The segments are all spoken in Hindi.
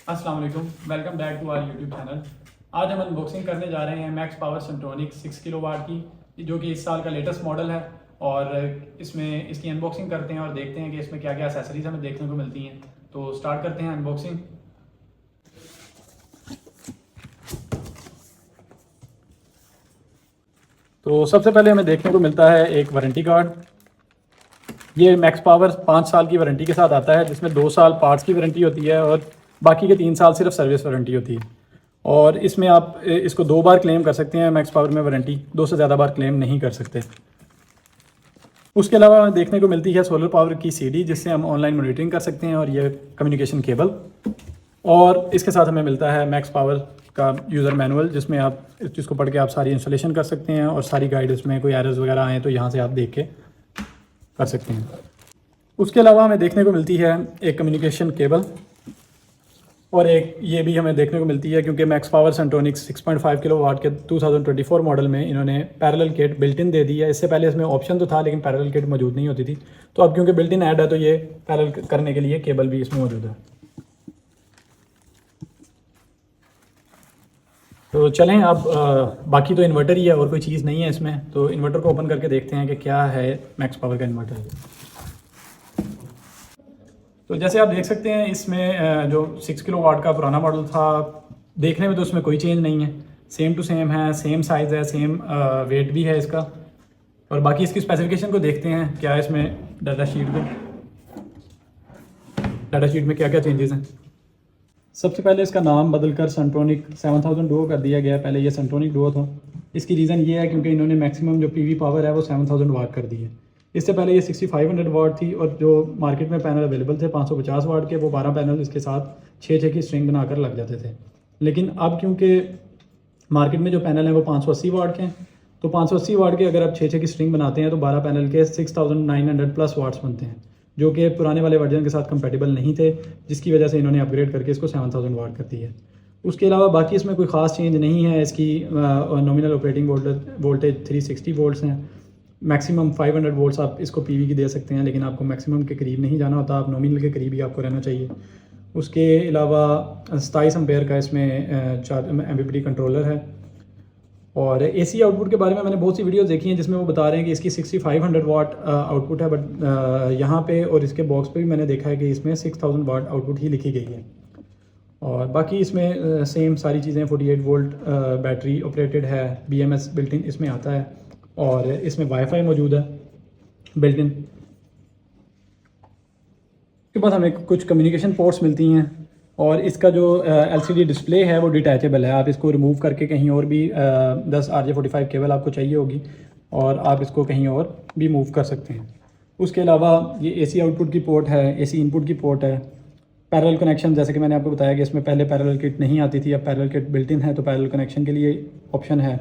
अस्सलाम वालेकुम, welcome back to our YouTube channel. आज हम अनबॉक्सिंग करने जा रहे हैं मैक्स पावर सेंट्रोनिक 6 किलोवाट की, जो कि इस साल का लेटेस्ट मॉडल है। और इसमें इसकी अनबॉक्सिंग करते हैं और देखते हैं कि इसमें क्या क्या एसेसरीज हमें देखने को मिलती हैं। तो स्टार्ट करते हैं अनबॉक्सिंग। तो सबसे पहले हमें देखने को मिलता है एक वारंटी कार्ड। ये मैक्स पावर 5 साल की वारंटी के साथ आता है, जिसमें 2 साल पार्ट्स की वारंटी होती है और बाकी के 3 साल सिर्फ सर्विस वारंटी होती है। और इसमें आप इसको 2 बार क्लेम कर सकते हैं। मैक्स पावर में वारंटी 2 से ज़्यादा बार क्लेम नहीं कर सकते। उसके अलावा देखने को मिलती है सोलर पावर की सीडी, जिससे हम ऑनलाइन मॉनिटरिंग कर सकते हैं, और ये कम्युनिकेशन केबल। और इसके साथ हमें मिलता है मैक्स पावर का यूज़र मैनुअल, जिसको पढ़ के आप सारी इंस्टॉलेशन कर सकते हैं और सारी गाइड, उसमें कोई एरर्स वगैरह आए तो यहाँ से आप देख के कर सकते हैं। उसके अलावा हमें देखने को मिलती है एक कम्युनिकेशन केबल, और एक ये भी हमें देखने को मिलती है क्योंकि मैक्स पावर सेंट्रोनिक्स 6.5 किलोवाट के 2024 मॉडल में इन्होंने पैरेलल किट बिल्ट इन दे दी है। इससे पहले इसमें ऑप्शन तो था, लेकिन पैरेलल किट मौजूद नहीं होती थी। तो अब क्योंकि बिल्ट इन ऐड है, तो ये पैरेलल करने के लिए केबल भी इसमें मौजूद है। तो चलें अब बाकी तो इन्वर्टर ही है और कोई चीज़ नहीं है इसमें। तो इन्वर्टर को ओपन करके देखते हैं कि क्या है मैक्स पावर का इन्वर्टर। तो जैसे आप देख सकते हैं, इसमें जो 6 किलोवाट का पुराना मॉडल था, देखने में तो उसमें कोई चेंज नहीं है। सेम टू सेम है, सेम साइज़ है, सेम वेट भी है इसका। और बाकी इसकी स्पेसिफिकेशन को देखते हैं क्या इसमें डाटा शीट में क्या क्या चेंजेस हैं। सबसे पहले इसका नाम बदलकर सेंट्रोनिक 7000 डुओ कर दिया गया है। पहले ये सेंट्रोनिक डुओ था। इसकी रीज़न ये है क्योंकि इन्होंने मैक्सिमम जो पीवी पावर है वो 7000 वाट कर दी है। इससे पहले ये 6500 वाट थी, और जो मार्केट में पैनल अवेलेबल थे 550 वाट के, वो 12 पैनल इसके साथ 6 की स्ट्रिंग बनाकर लग जाते थे। लेकिन अब क्योंकि मार्केट में जो पैनल हैं वो 580 वाट के हैं, तो 580 वाट के अगर आप 6 की स्ट्रिंग बनाते हैं तो 12 पैनल के 6900 प्लस वाट्स बनते हैं, जो कि पुराने वाले वर्जन के साथ कंपेटेबल नहीं थे, जिसकी वजह से इन्होंने अपग्रेड करके इसको 7000 वाट कर दी है। उसके अलावा बाकी इसमें कोई ख़ास चेंज नहीं है। इसकी नॉमिनल ऑपरेटिंग वोल्टेज 360 वोल्ट्स हैं। मैक्सिमम 500 वोल्ट्स आप इसको पीवी की दे सकते हैं, लेकिन आपको मैक्सिमम के करीब नहीं जाना होता, आप नॉमिनल के करीब ही आपको रहना चाहिए। उसके अलावा 27 एम्पेयर का इसमें 4 एमपीपीटी कंट्रोलर है। और एसी आउटपुट के बारे में मैंने बहुत सी वीडियोस देखी हैं जिसमें वो बता रहे हैं कि इसकी 6500 वाट आउटपुट है, बट यहाँ पे और इसके बॉक्स पे भी मैंने देखा है कि इसमें 6000 वाट आउटपुट ही लिखी गई है। और बाकी इसमें सेम सारी चीज़ें 48 वोल्ट बैटरी ऑपरेटेड है, BMS बिल्ट इन इसमें आता है, और इसमें वाईफाई मौजूद है बिल्ट इन। उसके बाद हमें कुछ कम्युनिकेशन पोर्ट्स मिलती हैं, और इसका जो LCD डिस्प्ले है वो डिटैचेबल है। आप इसको रिमूव करके कहीं और भी 10 RJ45 केबल आपको चाहिए होगी, और आप इसको कहीं और भी मूव कर सकते हैं। उसके अलावा ये AC आउटपुट की पोर्ट है, AC इनपुट की पोर्ट है। पैरेलल कनेक्शन, जैसे कि मैंने आपको बताया कि इसमें पहले पैरेलल किट नहीं आती थी, अब पैरेलल किट बिल्ट इन है, तो पैरेलल कनेक्शन के लिए ऑप्शन है।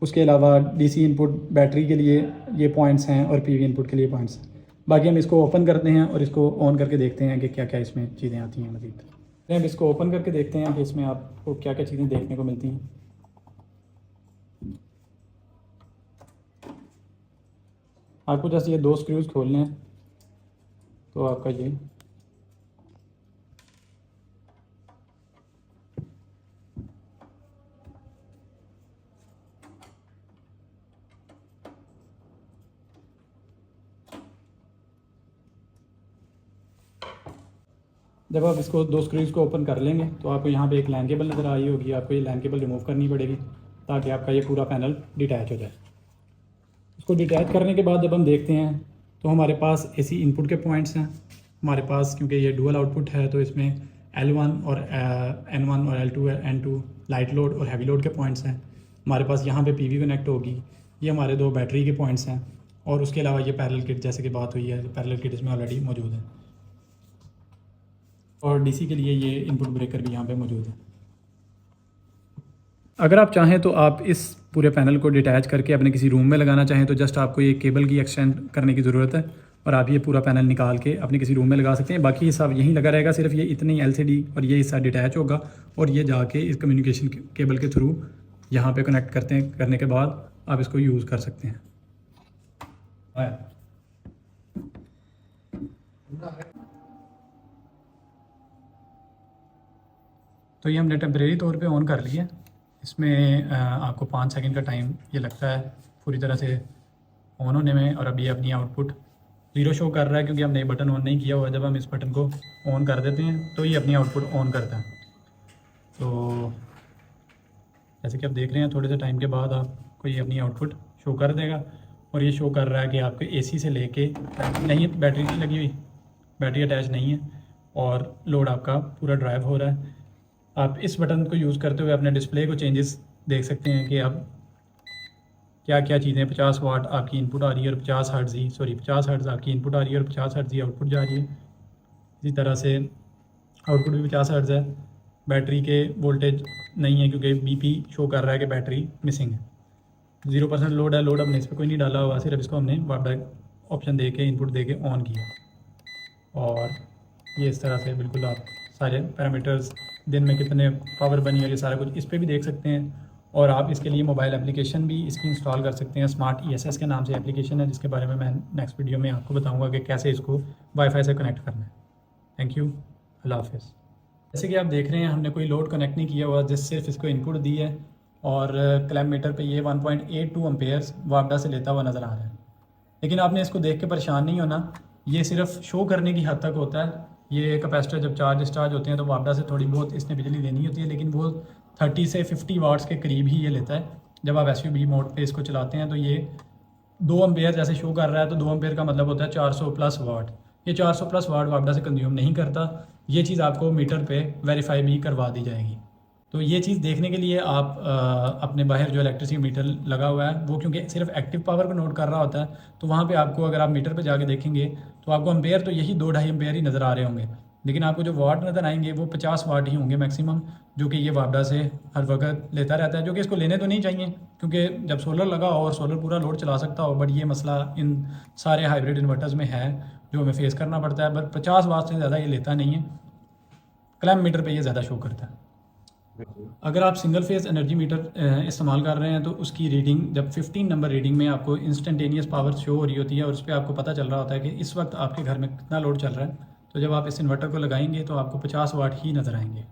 उसके अलावा DC इनपुट बैटरी के लिए ये पॉइंट्स हैं, और PV इनपुट के लिए पॉइंट्स हैं। बाकी हम इसको ओपन करते हैं और इसको ऑन करके देखते हैं कि क्या क्या इसमें चीज़ें आती हैं मज़ीद। हम इसको ओपन करके देखते हैं कि इसमें आपको क्या क्या चीज़ें देखने को मिलती हैं। आपको जैसे ये 2 स्क्रूज़ खोलने हैं, तो आपका ये जब आप इसको 2 स्क्रूज़ को ओपन कर लेंगे तो आपको यहाँ पे एक लैन केबल नज़र आ रही होगी। आपको ये लैन केबल रिमूव करनी पड़ेगी ताकि आपका ये पूरा पैनल डिटैच हो जाए। इसको डिटैच करने के बाद जब हम देखते हैं तो हमारे पास AC इनपुट के पॉइंट्स हैं हमारे पास, क्योंकि ये डुअल आउटपुट है, तो इसमें L1 और N1 और L2 N2 लाइट लोड और हैवी लोड के पॉइंट्स हैं। हमारे पास यहाँ पे PV कनेक्ट होगी। ये हमारे 2 बैटरी के पॉइंट्स हैं, और उसके अलावा ये पैरेलल किट, जैसे कि बात हुई है, पैरेलल किट इसमें ऑलरेडी मौजूद है। और DC के लिए ये इनपुट ब्रेकर भी यहाँ पे मौजूद है। अगर आप चाहें तो आप इस पूरे पैनल को डिटैच करके अपने किसी रूम में लगाना चाहें तो जस्ट आपको ये केबल की एक्सटेंड करने की ज़रूरत है, और आप ये पूरा पैनल निकाल के अपने किसी रूम में लगा सकते हैं। बाकी सब यहीं लगा रहेगा, सिर्फ ये इतनी LCD और ये हिस्सा डिटैच होगा, और ये जाके इस कम्युनिकेशन केबल के थ्रू यहाँ पे कनेक्ट करने के बाद आप इसको यूज़ कर सकते हैं। तो ये हमने टेम्परेरी तौर पे ऑन कर लिया। इसमें आपको 5 सेकंड का टाइम ये लगता है पूरी तरह से ऑन होने में। और अभी अपनी आउटपुट 0 शो कर रहा है क्योंकि हमने ये बटन ऑन नहीं किया हुआ। जब हम इस बटन को ऑन कर देते हैं तो ये अपनी आउटपुट ऑन करता है। तो जैसे कि आप देख रहे हैं थोड़े से टाइम के बाद आपको ये अपनी आउटपुट शो कर देगा। और ये शो कर रहा है कि आपके एसी से लेके नहीं, बैटरी नहीं लगी हुई, बैटरी अटैच नहीं है और लोड आपका पूरा ड्राइव हो रहा है। आप इस बटन को यूज़ करते हुए अपने डिस्प्ले को चेंजेस देख सकते हैं कि आप क्या क्या चीज़ें 50 वाट आपकी इनपुट आ रही है और 50 हर्ट्ज़ आपकी इनपुट आ रही है और 50 हर्ट्ज़ की आउटपुट जा रही है। इसी तरह से आउटपुट भी 50 हर्ट्ज़ है। बैटरी के वोल्टेज नहीं है क्योंकि बीपी शो कर रहा है कि बैटरी मिसिंग है। 0% लोड है, लोड हमने इस पर कोई नहीं डाला हुआ, सिर्फ इसको हमने वापस ऑप्शन दे के इनपुट दे के ऑन किया। और ये इस तरह से बिल्कुल आप सारे पैरामीटर्स, दिन में कितने पावर बनी और ये सारा कुछ इस पर भी देख सकते हैं। और आप इसके लिए मोबाइल एप्लीकेशन भी इसकी इंस्टॉल कर सकते हैं। स्मार्ट ESS के नाम से एप्लीकेशन है जिसके बारे में मैं नेक्स्ट वीडियो में आपको बताऊंगा कि कैसे इसको वाईफाई से कनेक्ट करना है। थैंक यू, अल्लाह हाफिज़। जैसे कि आप देख रहे हैं हमने कोई लोड कनेक्ट नहीं किया हुआ, जिस सिर्फ इसको इनपुट दी है और क्लैम्प मीटर पे ये 1.82 एम्पेयर्स वापडा से लेता हुआ नज़र आ रहा है। लेकिन आपने इसको देख के परेशान नहीं होना, ये सिर्फ शो करने की हद तक होता है। ये कैपेसिटर जब चार्ज डिस्चार्ज होते हैं तो वापडा से थोड़ी बहुत इसने बिजली देनी होती है, लेकिन वो 30 से 50 वाट्स के करीब ही ये लेता है। जब आप SUV मोड पे इसको चलाते हैं तो ये 2 एम्पेयर जैसे शो कर रहा है, तो 2 एम्पेयर का मतलब होता है 400 प्लस वाट। ये 400 प्लस वाट वापडा से कंज्यूम नहीं करता। ये चीज़ आपको मीटर पे वेरीफाई भी करवा दी जाएगी। तो ये चीज़ देखने के लिए आप अपने बाहर जो इलेक्ट्रिसिटी मीटर लगा हुआ है वो क्योंकि सिर्फ एक्टिव पावर को नोट कर रहा होता है, तो वहाँ पे आपको अगर आप मीटर पे जाके देखेंगे तो आपको एम्पेयर तो यही 2-2.5 एम्पेयर ही नज़र आ रहे होंगे, लेकिन आपको जो वाट नज़र आएंगे वो 50 वाट ही होंगे मैक्सिमम, जो कि ये वापडा से हर वक्त लेता रहता है। जो कि इसको लेने तो नहीं चाहिए क्योंकि जब सोलर लगा हो और सोलर पूरा लोड चला सकता हो, बट ये मसला इन सारे हाइब्रिड इन्वर्टर्स में है जो हमें फेस करना पड़ता है। बट 50 वाट से ज़्यादा ये लेता नहीं है, क्लैम्प मीटर पे ये ज़्यादा शो करता है। अगर आप सिंगल फेज एनर्जी मीटर इस्तेमाल कर रहे हैं तो उसकी रीडिंग जब 15 नंबर रीडिंग में आपको इंस्टेंटेनियस पावर शो हो रही होती है और उस पर आपको पता चल रहा होता है कि इस वक्त आपके घर में कितना लोड चल रहा है, तो जब आप इस इन्वर्टर को लगाएंगे तो आपको 50 वाट ही नज़र आएंगे।